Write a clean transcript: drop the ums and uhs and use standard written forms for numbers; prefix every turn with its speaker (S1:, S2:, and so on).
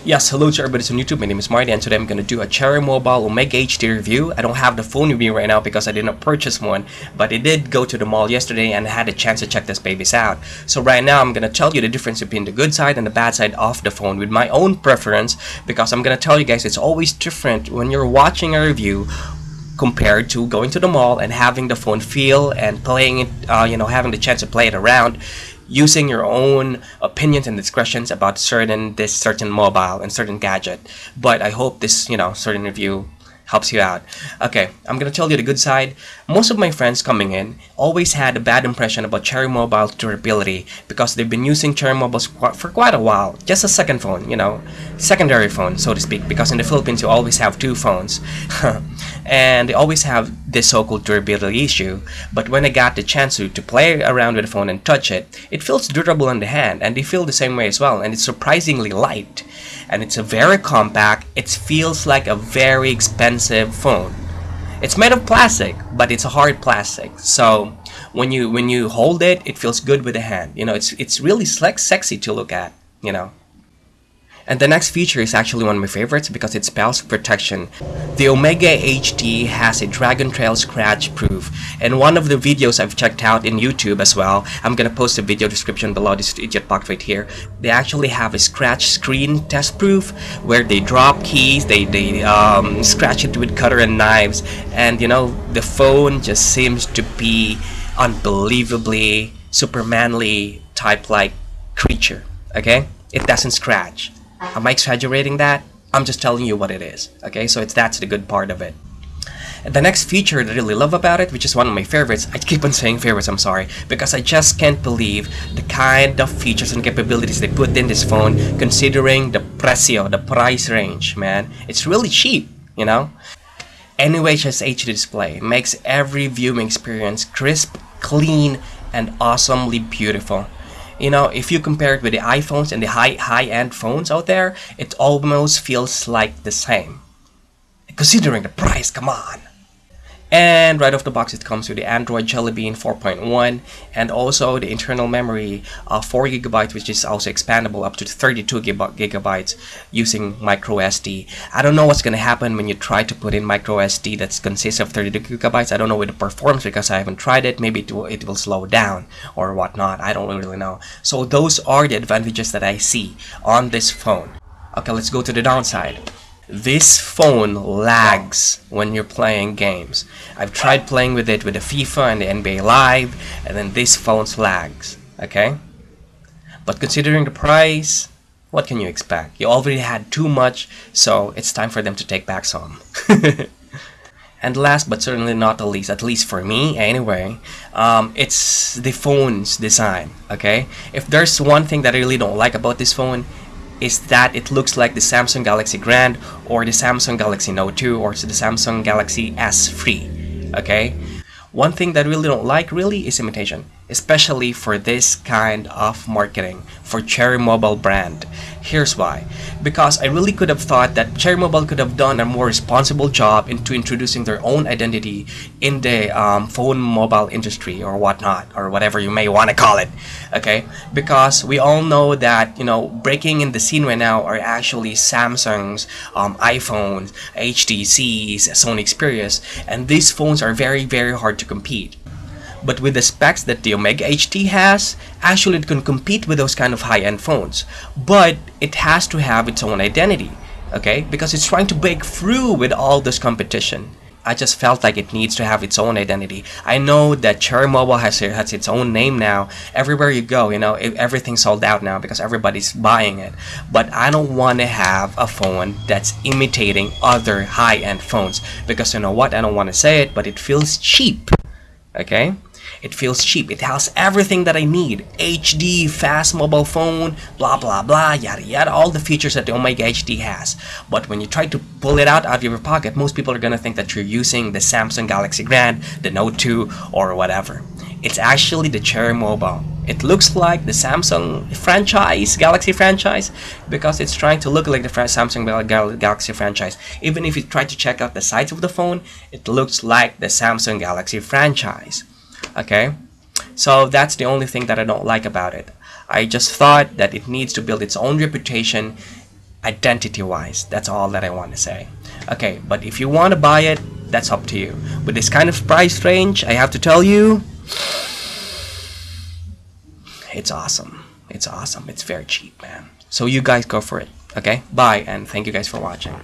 S1: Yes, hello to everybody on YouTube. My name is Marty, and today I'm going to do a Cherry Mobile Omega HD review. I don't have the phone with me right now because I did not purchase one, but I did go to the mall yesterday and had a chance to check this babies out. So right now I'm going to tell you the difference between the good side and the bad side of the phone with my own preference, because I'm going to tell you guys it's always different when you're watching a review compared to going to the mall and having the phone feel and playing it, having the chance to play it around, using your own opinions and discretions about certain mobile and certain gadget. But I hope this certain review helps you out. Okay, I'm gonna tell you the good side. Most of my friends coming in always had a bad impression about Cherry Mobile durability because they've been using Cherry Mobiles for quite a while. Just a second phone, secondary phone, so to speak, because in the Philippines you always have two phones. And they always have this so-called durability issue. But when I got the chance to play around with the phone and touch it, it feels durable in the hand, and they feel the same way as well. And it's surprisingly light, and it's a very compact. It feels like a very expensive phone. It's made of plastic, but it's a hard plastic. So when you hold it, it feels good with the hand. It's really sexy to look at. And the next feature is actually one of my favorites because it spells protection. The Omega HD has a Dragon Trail scratch proof, and one of the videos I've checked out in YouTube as well, I'm gonna post a video description below this idiot box right here. They actually have a scratch screen test proof where they drop keys, they scratch it with cutter and knives, and the phone just seems to be unbelievably Supermanly type like creature. Okay, it doesn't scratch. Am I exaggerating that? I'm just telling you what it is. Okay, so that's the good part of it. And the next feature that I really love about it, which is one of my favorites, I keep on saying favorites, I'm sorry, because I just can't believe the kind of features and capabilities they put in this phone, considering the price range, man. It's really cheap, NUHS HD display makes every viewing experience crisp, clean, and awesomely beautiful. If you compare it with the iPhones and the high-end phones out there, it almost feels like the same. Considering the price, come on! And right off the box, it comes with the Android Jelly Bean 4.1 and also the internal memory of 4 GB, which is also expandable up to 32 GB using micro SD. I don't know what's going to happen when you try to put in micro SD that consists of 32 GB. I don't know with the performance because I haven't tried it. Maybe it will slow down or whatnot. I don't really know. So those are the advantages that I see on this phone. Okay, let's go to the downside. This phone lags when you're playing games. I've tried playing with it with the FIFA and the NBA Live, and then this phone lags, okay? But considering the price, what can you expect? You already had too much, so it's time for them to take back some. And last but certainly not the least, at least for me anyway, it's the phone's design, okay? If there's one thing that I really don't like about this phone, is that it looks like the Samsung Galaxy Grand or the Samsung Galaxy Note 2 or the Samsung Galaxy S3. Okay, one thing that I really don't like is imitation, especially for this kind of marketing for Cherry Mobile brand. Here's why. Because I really could have thought that Cherry Mobile could have done a more responsible job into introducing their own identity in the phone mobile industry or whatnot, or whatever you may want to call it. Okay, because we all know that breaking in the scene right now are actually Samsung's iPhones, HTC's, Sony Xperia's, and these phones are very, very hard to compete. But with the specs that the Omega HD has, actually it can compete with those kind of high-end phones. But it has to have its own identity, okay? Because it's trying to break through with all this competition. I just felt like it needs to have its own identity. I know that Cherry Mobile has its own name now. Everywhere you go, everything's sold out now because everybody's buying it. But I don't want to have a phone that's imitating other high-end phones. Because you know what? I don't want to say it, but it feels cheap, okay? It feels cheap. It has everything that I need. HD, fast mobile phone, blah blah blah, yada yada, all the features that the Omega HD has. But when you try to pull it out of your pocket, most people are gonna think that you're using the Samsung Galaxy Grand, the Note 2, or whatever. It's actually the Cherry Mobile. It looks like the Samsung franchise, Galaxy franchise, because it's trying to look like the Samsung Galaxy franchise. Even if you try to check out the sides of the phone, it looks like the Samsung Galaxy franchise. Okay, so that's the only thing that I don't like about it. I just thought that it needs to build its own reputation identity-wise. That's all that I want to say. Okay, but if you want to buy it, that's up to you. With this kind of price range, I have to tell you, it's awesome. It's awesome. It's very cheap, man. So you guys go for it. Okay, bye, and thank you guys for watching.